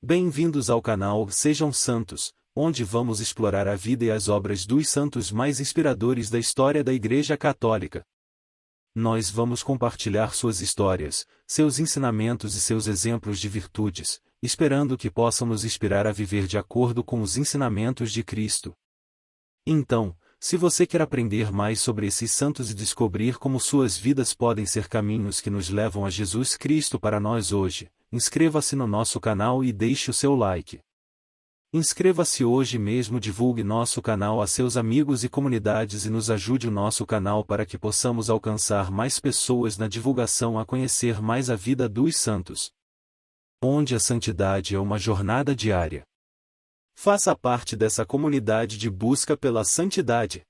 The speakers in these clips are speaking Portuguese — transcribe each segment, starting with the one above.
Bem-vindos ao canal Sejam Santos, onde vamos explorar a vida e as obras dos santos mais inspiradores da história da Igreja Católica. Nós vamos compartilhar suas histórias, seus ensinamentos e seus exemplos de virtudes, esperando que possam nos inspirar a viver de acordo com os ensinamentos de Cristo. Então, se você quer aprender mais sobre esses santos e descobrir como suas vidas podem ser caminhos que nos levam a Jesus Cristo para nós hoje, inscreva-se no nosso canal e deixe o seu like. Inscreva-se hoje mesmo, divulgue nosso canal a seus amigos e comunidades e nos ajude o nosso canal para que possamos alcançar mais pessoas na divulgação a conhecer mais a vida dos santos. Onde a santidade é uma jornada diária. Faça parte dessa comunidade de busca pela santidade.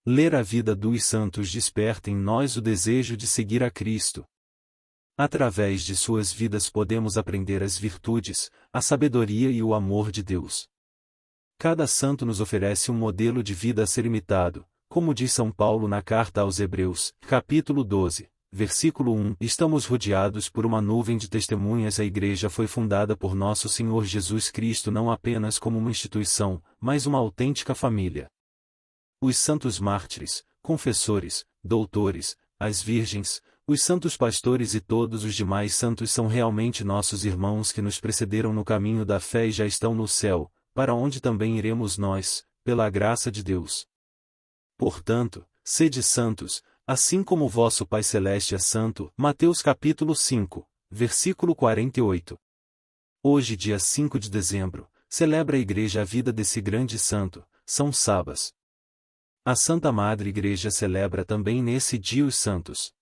Ler a vida dos santos desperta em nós o desejo de seguir a Cristo. Através de suas vidas podemos aprender as virtudes, a sabedoria e o amor de Deus. Cada santo nos oferece um modelo de vida a ser imitado, como diz São Paulo na carta aos Hebreus, capítulo 12, versículo 1. Estamos rodeados por uma nuvem de testemunhas. A Igreja foi fundada por nosso Senhor Jesus Cristo não apenas como uma instituição, mas uma autêntica família. Os santos mártires, confessores, doutores, as virgens, os santos pastores e todos os demais santos são realmente nossos irmãos que nos precederam no caminho da fé e já estão no céu, para onde também iremos nós, pela graça de Deus. Portanto, sede santos, assim como vosso Pai Celeste é santo. Mateus capítulo 5, versículo 48. Hoje, dia 5 de dezembro, celebra a Igreja a vida desse grande santo, São Sabas. A Santa Madre Igreja celebra também nesse dia os santos.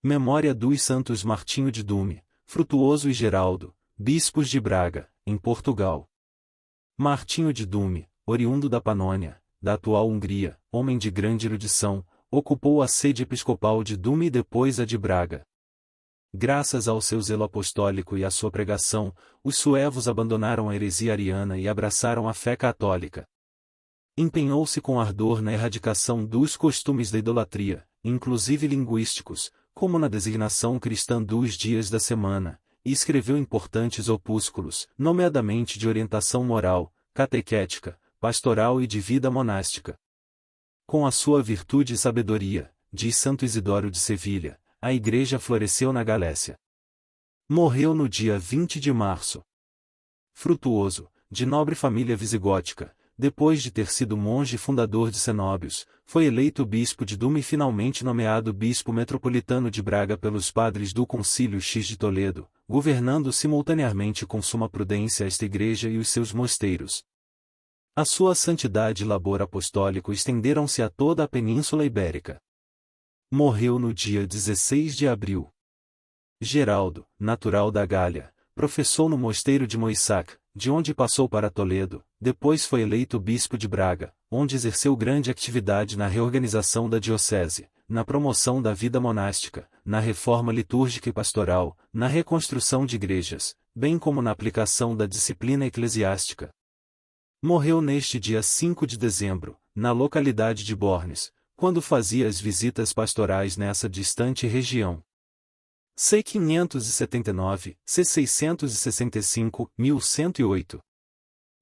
Memória dos santos Martinho de Dume, Frutuoso e Geraldo, bispos de Braga, em Portugal. Martinho de Dume, oriundo da Panônia, da atual Hungria, homem de grande erudição, ocupou a sede episcopal de Dume e depois a de Braga. Graças ao seu zelo apostólico e à sua pregação, os suevos abandonaram a heresia ariana e abraçaram a fé católica. Empenhou-se com ardor na erradicação dos costumes da idolatria, inclusive linguísticos, como na designação cristã dos dias da semana, e escreveu importantes opúsculos, nomeadamente de orientação moral, catequética, pastoral e de vida monástica. Com a sua virtude e sabedoria, diz Santo Isidoro de Sevilha, a Igreja floresceu na Galécia. Morreu no dia 20 de março. Frutuoso, de nobre família visigótica, depois de ter sido monge fundador de Cenóbios, foi eleito bispo de Dume e finalmente nomeado bispo metropolitano de Braga pelos padres do Concílio X de Toledo, governando simultaneamente com suma prudência esta igreja e os seus mosteiros. A sua santidade e labor apostólico estenderam-se a toda a Península Ibérica. Morreu no dia 16 de abril. Geraldo, natural da Gália, professou no mosteiro de Moissac, de onde passou para Toledo, depois foi eleito bispo de Braga, onde exerceu grande atividade na reorganização da diocese, na promoção da vida monástica, na reforma litúrgica e pastoral, na reconstrução de igrejas, bem como na aplicação da disciplina eclesiástica. Morreu neste dia 5 de dezembro, na localidade de Bornes, quando fazia as visitas pastorais nessa distante região. C. 579, C. 665, 1108.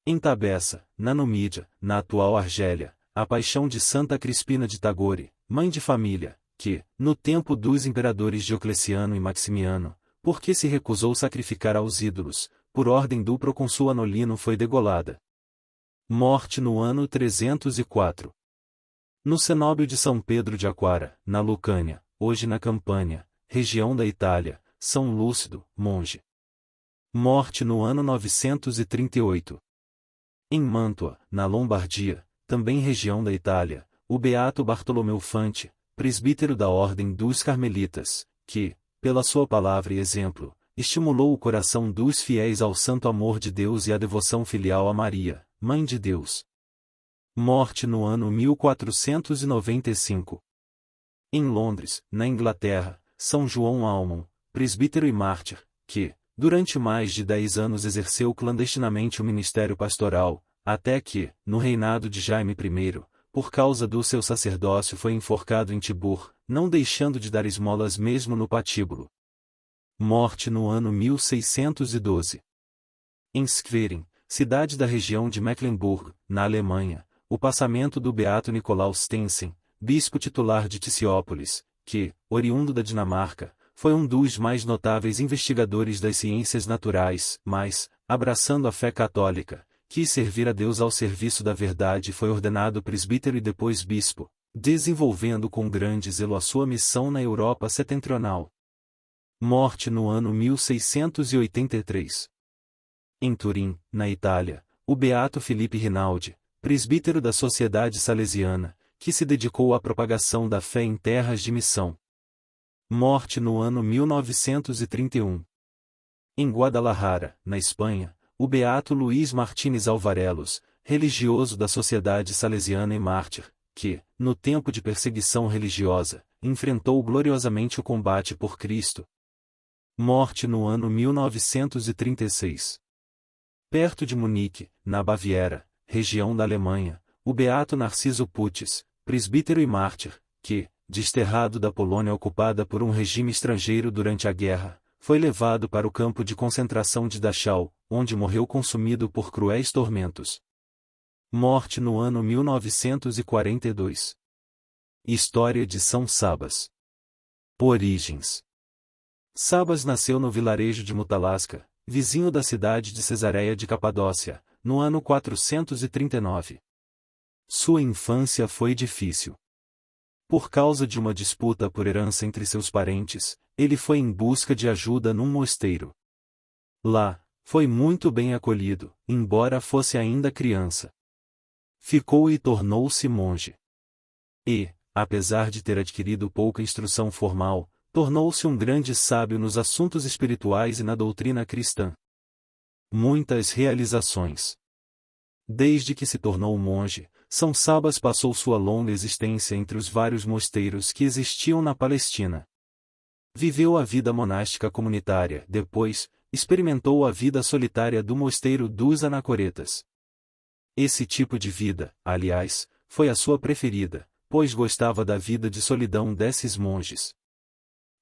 Em Tabeça, na Numídia, na atual Argélia, a paixão de Santa Crispina de Tagore, mãe de família, que, no tempo dos imperadores Diocleciano e Maximiano, porque se recusou sacrificar aos ídolos, por ordem do procônsul Anolino foi degolada. Morte no ano 304. No cenóbio de São Pedro de Aquara, na Lucânia, hoje na Campânia, região da Itália, São Lúcido, monge. Morte no ano 938. Em Mantua, na Lombardia, também região da Itália, o beato Bartolomeu Fante, presbítero da Ordem dos Carmelitas, que, pela sua palavra e exemplo, estimulou o coração dos fiéis ao santo amor de Deus e à devoção filial a Maria, Mãe de Deus. Morte no ano 1495. Em Londres, na Inglaterra, São João Almon, presbítero e mártir, que, durante mais de 10 anos exerceu clandestinamente o ministério pastoral, até que, no reinado de Jaime I, por causa do seu sacerdócio foi enforcado em Tibur, não deixando de dar esmolas mesmo no patíbulo. Morte no ano 1612. Em Schwerin, cidade da região de Mecklenburg, na Alemanha, o passamento do beato Nicolau Stensen, bispo titular de Ticiópolis, que, oriundo da Dinamarca, foi um dos mais notáveis investigadores das ciências naturais, mas, abraçando a fé católica, quis servir a Deus ao serviço da verdade e foi ordenado presbítero e depois bispo, desenvolvendo com grande zelo a sua missão na Europa setentrional. Morte no ano 1683. Em Turim, na Itália, o beato Filipe Rinaldi, presbítero da Sociedade Salesiana, que se dedicou à propagação da fé em terras de missão. Morte no ano 1931. Em Guadalajara, na Espanha, o beato Luís Martínez Alvarelos, religioso da Sociedade Salesiana e mártir, que, no tempo de perseguição religiosa, enfrentou gloriosamente o combate por Cristo. Morte no ano 1936. Perto de Munique, na Baviera, região da Alemanha, o beato Narciso Putis, presbítero e mártir, que, desterrado da Polônia ocupada por um regime estrangeiro durante a guerra, foi levado para o campo de concentração de Dachau, onde morreu consumido por cruéis tormentos. Morte no ano 1942. História de São Sabas. Origens. Sabas nasceu no vilarejo de Mutalasca, vizinho da cidade de Cesareia de Capadócia, no ano 439. Sua infância foi difícil. Por causa de uma disputa por herança entre seus parentes, ele foi em busca de ajuda num mosteiro. Lá, foi muito bem acolhido, embora fosse ainda criança. Ficou e tornou-se monge. E, apesar de ter adquirido pouca instrução formal, tornou-se um grande sábio nos assuntos espirituais e na doutrina cristã. Muitas realizações. Desde que se tornou monge, São Sabas passou sua longa existência entre os vários mosteiros que existiam na Palestina. Viveu a vida monástica comunitária, depois, experimentou a vida solitária do mosteiro dos Anacoretas. Esse tipo de vida, aliás, foi a sua preferida, pois gostava da vida de solidão desses monges.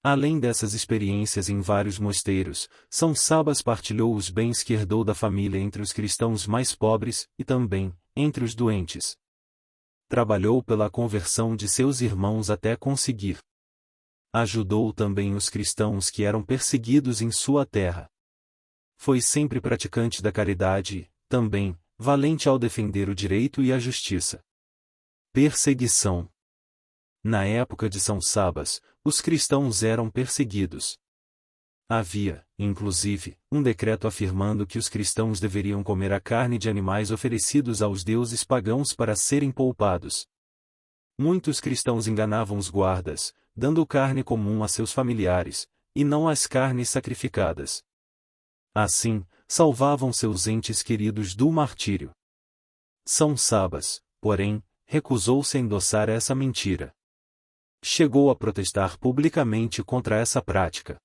Além dessas experiências em vários mosteiros, São Sabas partilhou os bens que herdou da família entre os cristãos mais pobres, e também, entre os doentes. Trabalhou pela conversão de seus irmãos até conseguir. Ajudou também os cristãos que eram perseguidos em sua terra. Foi sempre praticante da caridade e, também, valente ao defender o direito e a justiça. Perseguição. Na época de São Sabas, os cristãos eram perseguidos. Havia, inclusive, um decreto afirmando que os cristãos deveriam comer a carne de animais oferecidos aos deuses pagãos para serem poupados. Muitos cristãos enganavam os guardas, dando carne comum a seus familiares, e não as carnes sacrificadas. Assim, salvavam seus entes queridos do martírio. São Sabas, porém, recusou-se a endossar essa mentira. Chegou a protestar publicamente contra essa prática.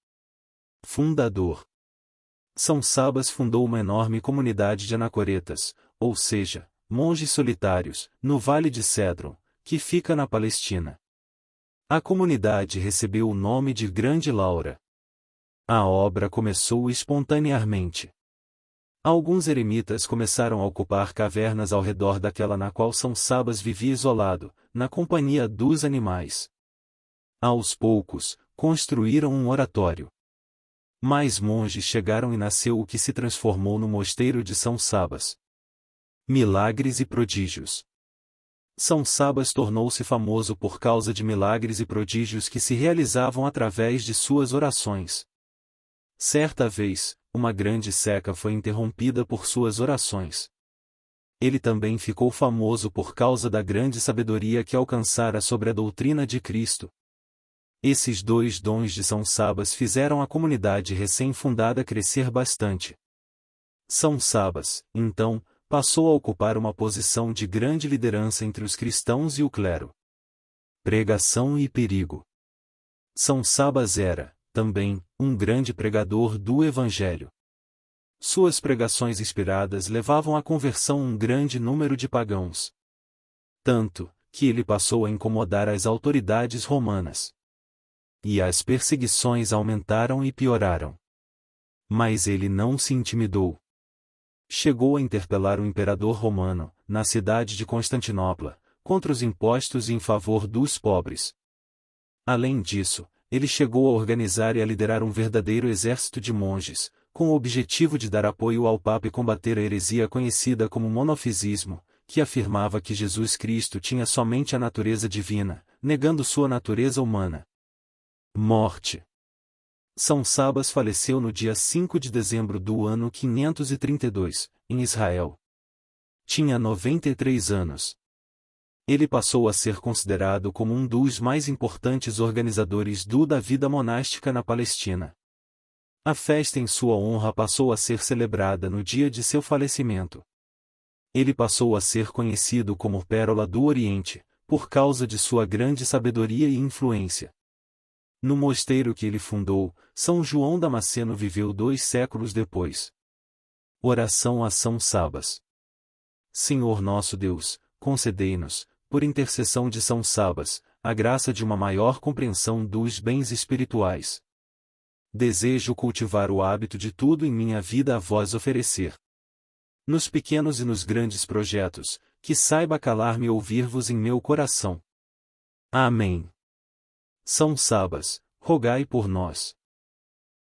Fundador. São Sabas fundou uma enorme comunidade de anacoretas, ou seja, monges solitários, no Vale de Cédron, que fica na Palestina. A comunidade recebeu o nome de Grande Laura. A obra começou espontaneamente. Alguns eremitas começaram a ocupar cavernas ao redor daquela na qual São Sabas vivia isolado, na companhia dos animais. Aos poucos, construíram um oratório. Mais monges chegaram e nasceu o que se transformou no mosteiro de São Sabas. Milagres e prodígios. São Sabas tornou-se famoso por causa de milagres e prodígios que se realizavam através de suas orações. Certa vez, uma grande seca foi interrompida por suas orações. Ele também ficou famoso por causa da grande sabedoria que alcançara sobre a doutrina de Cristo. Esses dois dons de São Sabas fizeram a comunidade recém-fundada crescer bastante. São Sabas, então, passou a ocupar uma posição de grande liderança entre os cristãos e o clero. Pregação e perigo. São Sabas era, também, um grande pregador do Evangelho. Suas pregações inspiradas levavam à conversão um grande número de pagãos. Tanto, que ele passou a incomodar as autoridades romanas. E as perseguições aumentaram e pioraram. Mas ele não se intimidou. Chegou a interpelar o imperador romano, na cidade de Constantinopla, contra os impostos e em favor dos pobres. Além disso, ele chegou a organizar e a liderar um verdadeiro exército de monges, com o objetivo de dar apoio ao Papa e combater a heresia conhecida como monofisismo, que afirmava que Jesus Cristo tinha somente a natureza divina, negando sua natureza humana. Morte. São Sabas faleceu no dia 5 de dezembro do ano 532, em Israel. Tinha 93 anos. Ele passou a ser considerado como um dos mais importantes organizadores da vida monástica na Palestina. A festa em sua honra passou a ser celebrada no dia de seu falecimento. Ele passou a ser conhecido como Pérola do Oriente, por causa de sua grande sabedoria e influência. No mosteiro que ele fundou, São João Damasceno viveu 2 séculos depois. Oração a São Sabas. Senhor nosso Deus, concedei-nos, por intercessão de São Sabas, a graça de uma maior compreensão dos bens espirituais. Desejo cultivar o hábito de tudo em minha vida a vós oferecer. Nos pequenos e nos grandes projetos, que saiba calar-me e ouvir-vos em meu coração. Amém. São Sabas, rogai por nós.